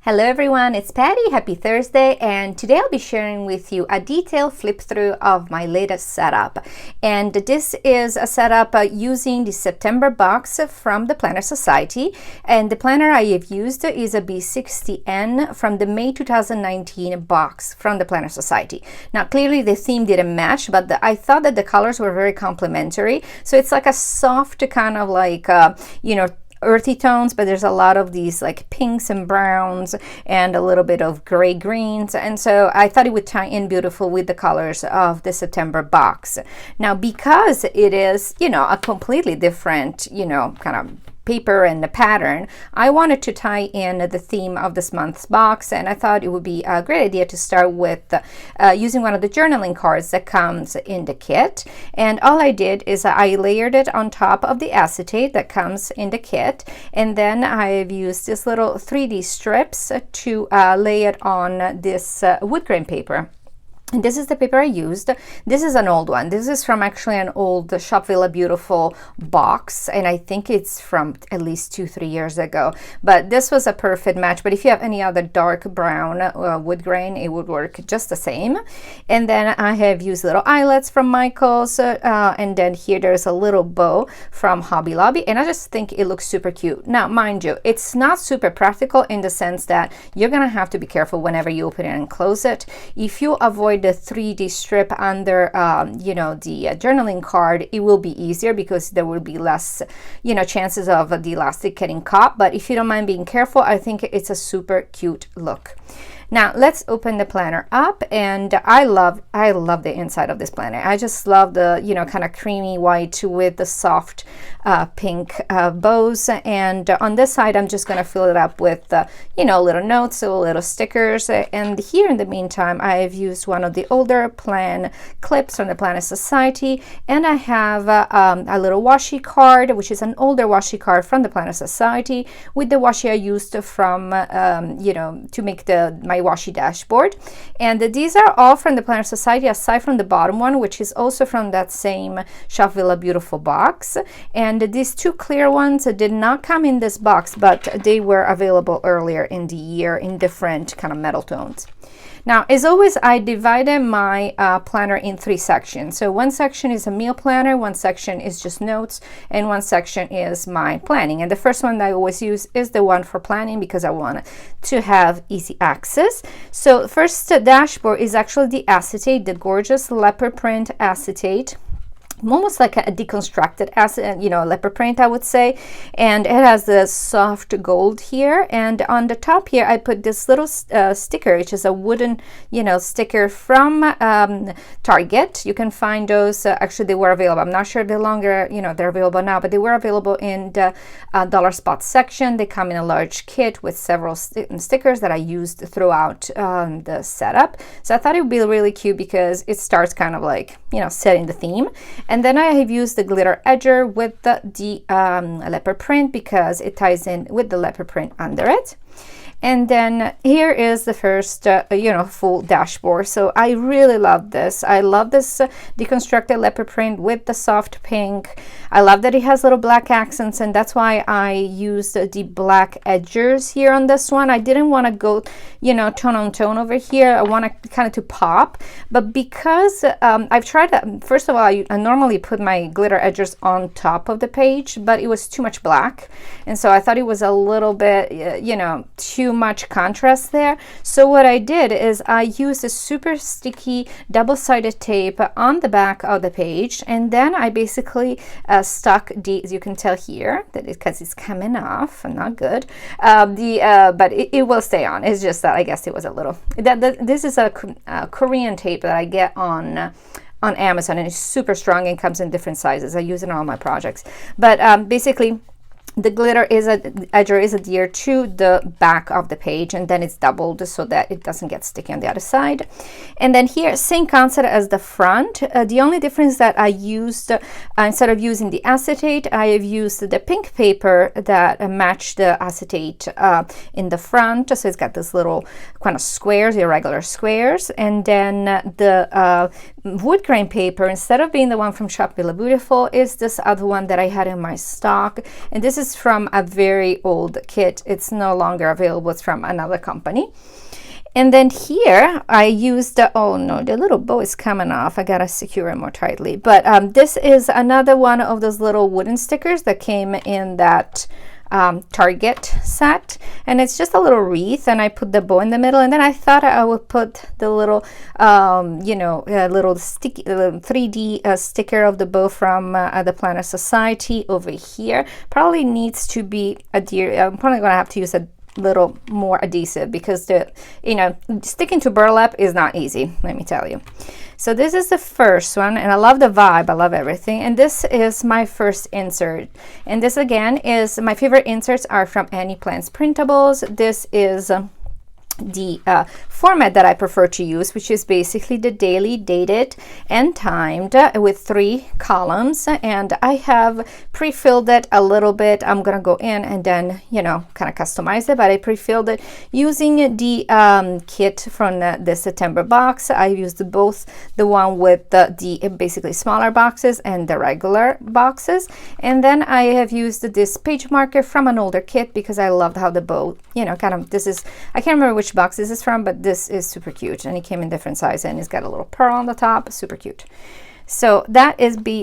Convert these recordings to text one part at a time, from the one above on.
Hello everyone, it's Patty. Happy Thursday, and today I'll be sharing with you a detailed flip through of my latest setup. And this is a setup using the September box from the Planner Society, and the planner I have used is a B60N from the May 2019 box from the Planner Society. Now clearly the theme didn't match, but I thought that the colors were very complementary. So it's like a soft kind of like earthy tones, but there's a lot of these like pinks and browns and a little bit of gray greens, and so I thought it would tie in beautiful with the colors of the September box. Now because it is a completely different kind of paper and the pattern, I wanted to tie in the theme of this month's box, and I thought it would be a great idea to start with using one of the journaling cards that comes in the kit. And all I did is I layered it on top of the acetate that comes in the kit, and then I've used this little 3D strips to lay it on this wood grain paper. And this is the paper I used. This is an old one. This is from actually an old ShopVillaBeautiful box, and I think it's from at least 2-3 years ago. But this was a perfect match. But if you have any other dark brown wood grain, it would work just the same. And then I have used little eyelets from Michael's, and then here there's a little bow from Hobby Lobby, and I just think it looks super cute. Now, mind you, it's not super practical in the sense that you're gonna have to be careful whenever you open it and close it. If you avoid the 3D strip under the journaling card, it will be easier because there will be less chances of the elastic getting caught. But if you don't mind being careful, I think it's a super cute look. Now let's open the planner up, and I love the inside of this planner. I just love the kind of creamy white with the soft pink bows, and on this side I'm just going to fill it up with little notes, so little stickers. And here in the meantime I've used one of the older plan clips from the Planner Society, and I have a little washi card, which is an older washi card from the Planner Society with the washi I used from to make my washi dashboard. And these are all from the Planner Society, aside from the bottom one, which is also from that same ShopVillaBeautiful box. And these two clear ones did not come in this box, but they were available earlier in the year in different kind of metal tones. Now, as always, I divided my planner in 3 sections. So one section is a meal planner, one section is just notes, and one section is my planning. And the first one that I always use is the one for planning because I want to have easy access. So first dashboard is actually the acetate, the gorgeous leopard print acetate. Almost like a deconstructed leopard print, I would say, and it has the soft gold here. And on the top here I put this little sticker, which is a wooden sticker from Target. You can find those, actually they were available, I'm not sure they're longer they're available now, but they were available in the dollar spot section. They come in a large kit with several stickers that I used throughout the setup. So I thought it would be really cute because it starts kind of like setting the theme. And then I have used the glitter edger with the leopard print because it ties in with the leopard print under it. And then here is the first, full dashboard. So I really love this. I love this deconstructed leopard print with the soft pink. I love that it has little black accents, and that's why I used the black edgers here on this one. I didn't want to go, tone on tone over here. I want to kind of to pop, but because I've tried that, first of all, I normally put my glitter edgers on top of the page, but it was too much black, and so I thought it was a little bit, too much contrast there. So what I did is I used a super sticky double-sided tape on the back of the page, and then I basically stuck the, as you can tell here, that because it's coming off, not good, but it will stay on. It's just that I guess it was a little, this is a Korean tape that I get on Amazon, and it's super strong and comes in different sizes. I use it in all my projects, but basically the glitter edger is adhered to the back of the page, and then it's doubled so that it doesn't get sticky on the other side. And then here, same concept as the front. The only difference that I used, instead of using the acetate, I have used the pink paper that matched the acetate in the front. So it's got this little kind of squares, irregular squares, and then the wood grain paper, instead of being the one from ShopVillaBeautiful, is this other one that I had in my stock. And this is from a very old kit. It's no longer available. It's from another company. And then here I used, oh no, the little bow is coming off. I gotta secure it more tightly. But this is another one of those little wooden stickers that came in that Target set, and it's just a little wreath, and I put the bow in the middle, and then I thought I would put the little little sticky 3D sticker of the bow from the Planner Society over here. Probably needs to be adhered. I'm probably gonna have to use a little more adhesive because the sticking to burlap is not easy, let me tell you. So this is the first one, and I love the vibe, I love everything. And this is my first insert, and this again is my favorite inserts are from Annie Plants Printables. This is the format that I prefer to use, which is basically the daily, dated and timed, with 3 columns, and I have pre-filled it a little bit. I'm gonna go in and then kind of customize it, but I pre-filled it using the kit from the September box. I used both the one with the basically smaller boxes and the regular boxes, and then I have used this page marker from an older kit because I loved how the bow this is, I can't remember which box this is from, but this is super cute, and it came in different sizes, and it's got a little pearl on the top, super cute. So that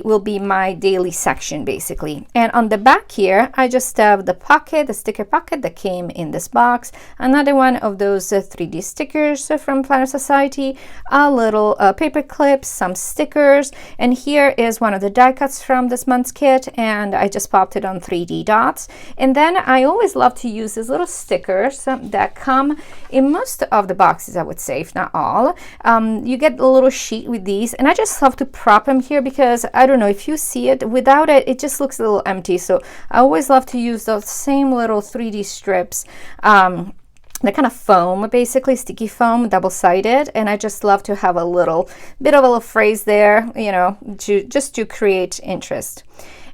will be my daily section basically. And on the back here, I just have the pocket, the sticker pocket that came in this box, another one of those 3D stickers from Planner Society, a little paper clips, some stickers, and here is one of the die cuts from this month's kit, and I just popped it on 3D dots. And then I always love to use these little stickers that come in most of the boxes, I would say, if not all. You get a little sheet with these, and I just love to prop them here because I don't know if you see it, without it, it just looks a little empty. So I always love to use those same little 3D strips, the kind of foam, basically sticky foam, double-sided, and I just love to have a little bit of a little phrase there, to create interest.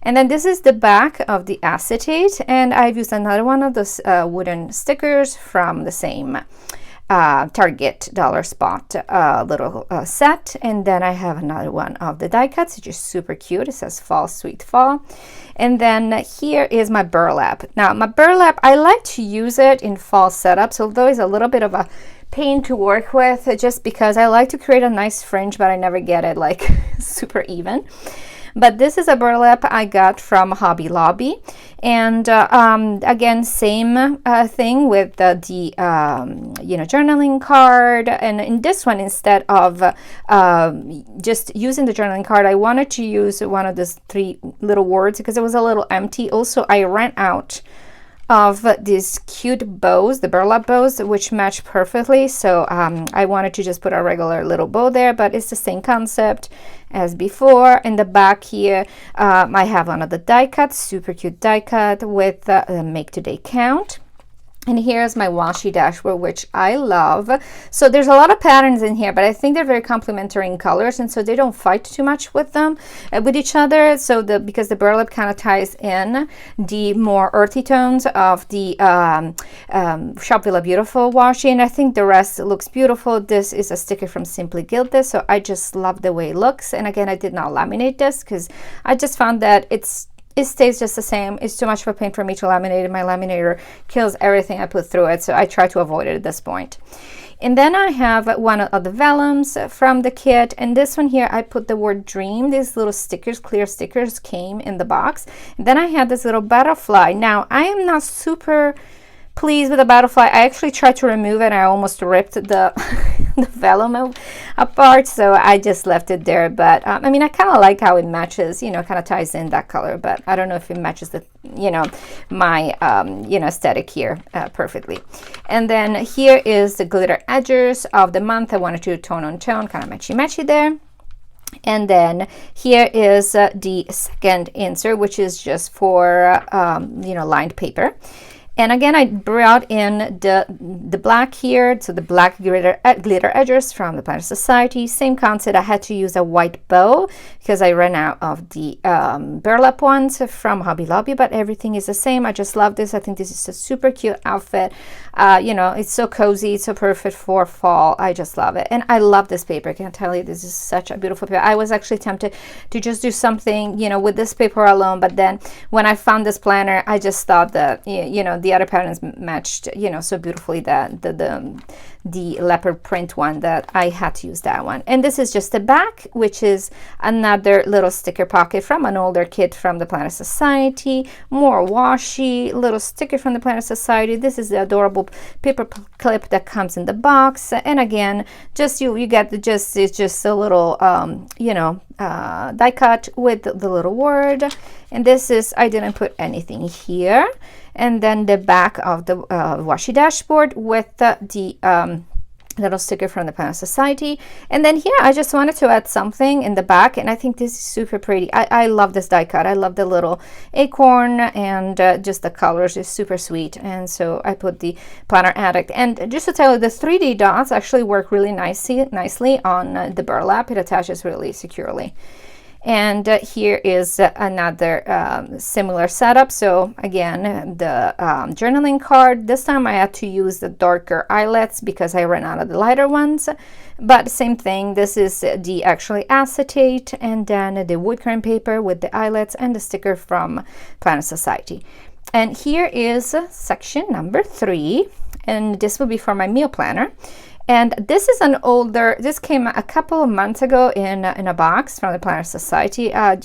And then this is the back of the acetate, and I've used another one of those wooden stickers from the same Target dollar spot little set. And then I have another one of the die cuts, which is super cute. It says fall, sweet fall. And then here is my burlap. Now my burlap, I like to use it in fall setups, although it's a little bit of a pain to work with, just because I like to create a nice fringe, but I never get it like super even. But this is a burlap I got from Hobby Lobby, and again, same thing with the journaling card. And in this one, instead of just using the journaling card, I wanted to use one of these 3 little words because it was a little empty. Also, I ran out of these cute bows, the burlap bows, which match perfectly. So I wanted to just put a regular little bow there, but it's the same concept as before. In the back here, I have one of the die cuts, super cute die cut with the make today count. And here's my washi dashboard, which I love. So there's a lot of patterns in here, but I think they're very complementary in colors, and so they don't fight too much with them, with each other. So because the burlap kind of ties in the more earthy tones of the ShopVillaBeautiful washi, and I think the rest looks beautiful. This is a sticker from Simply Gilded, so I just love the way it looks. And again, I did not laminate this because I just found that it stays just the same. It's too much of a pain for me to laminate it. My laminator kills everything I put through it, so I try to avoid it at this point. And then I have one of the vellums from the kit, and this one here I put the word dream. These little stickers, clear stickers, came in the box. And then I had this little butterfly. Now I am not super pleased with the butterfly. I actually tried to remove it. I almost ripped the the vellum apart, so I just left it there. But I mean, I kind of like how it matches, kind of ties in that color, but I don't know if it matches the my aesthetic here perfectly. And then here is the glitter edges of the month. I wanted to tone on tone, kind of matchy there. And then here is the second insert, which is just for lined paper. And again, I brought in the black here, so the black glitter edges from the Planner Society. Same concept. I had to use a white bow because I ran out of the burlap ones from Hobby Lobby, but everything is the same. I just love this. I think this is a super cute outfit. You know, it's so cozy, it's so perfect for fall. I just love it. And I love this paper. I can tell you, this is such a beautiful paper. I was actually tempted to just do something, you know, with this paper alone, but then when I found this planner, I just thought that, you know, the other patterns matched, you know, so beautifully that the leopard print one, that I had to use that one. And this is just the back, which is another little sticker pocket from an older kit from the Planner Society. More washi, little sticker from the Planner Society. This is the adorable paper clip that comes in the box. And again, just you get it's just a little you know, die cut with the little word. And this is, I didn't put anything here. And then the back of the washi dashboard with the little sticker from the Planner Society. And then here I just wanted to add something in the back, and I think this is super pretty. I love this die cut. I love the little acorn, and just the colors is super sweet. And so I put the Planner Addict. And just to tell you, the 3D dots actually work really nicely on the burlap. It attaches really securely. And here is another similar setup. So again, the journaling card. This time I had to use the darker eyelets because I ran out of the lighter ones. But same thing, this is the actually acetate, and then the wood grain paper with the eyelets and the sticker from Planner Society. And here is section number 3, and this will be for my meal planner. And this is an older, this came a couple of months ago in a box from the Planner Society. I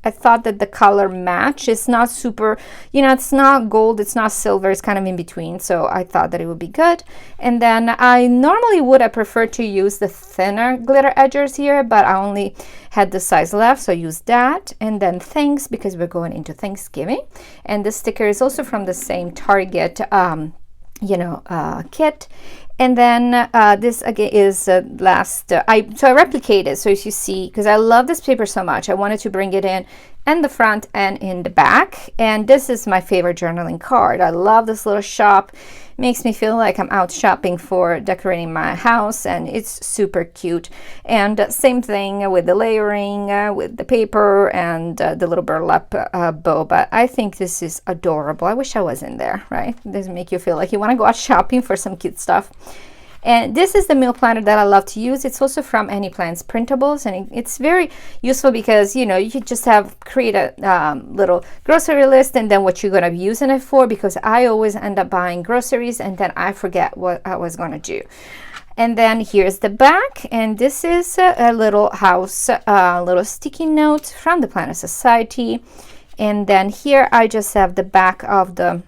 thought that the color match is not super, you know, it's not gold, it's not silver, it's kind of in between. So I thought that it would be good. And then I normally I prefer to use the thinner glitter edges here, but I only had the size left, so I used that. And then thanks, because we're going into Thanksgiving. And the sticker is also from the same Target, you know, kit. And then this again is last, so I replicated. So as you see, because I love this paper so much, I wanted to bring it in the front and in the back. And this is my favorite journaling card. I love this little shop. Makes me feel like I'm out shopping for decorating my house, and it's super cute. And same thing with the layering, with the paper and the little burlap bow. But I think this is adorable. I wish I was in there, right? It doesn't make you feel like you want to go out shopping for some cute stuff. And this is the meal planner that I love to use. It's also from Any Plans Printables, and it's very useful because, you know, you could just create a little grocery list and then what you're going to be using it for, because I always end up buying groceries and then I forget what I was going to do. And then here's the back, and this is a little house, little sticky note from the Planner Society. And then here I just have the back of the,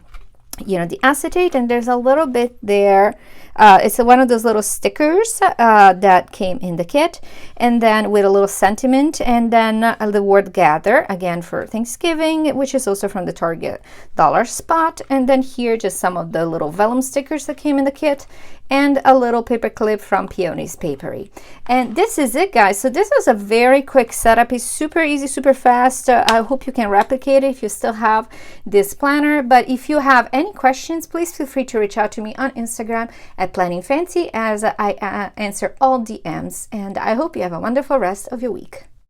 you know, the acetate, and there's a little bit there. It's one of those little stickers that came in the kit, and then with a little sentiment, and then the word gather, again for Thanksgiving, which is also from the Target dollar spot. And then here just some of the little vellum stickers that came in the kit, and a little paper clip from Peoniespaperie. And this is it, guys. So this was a very quick setup. It's super easy, super fast. I hope you can replicate it if you still have this planner. But if you have any questions, please feel free to reach out to me on Instagram at Planningfancy, as I answer all DMs. And I hope you have a wonderful rest of your week.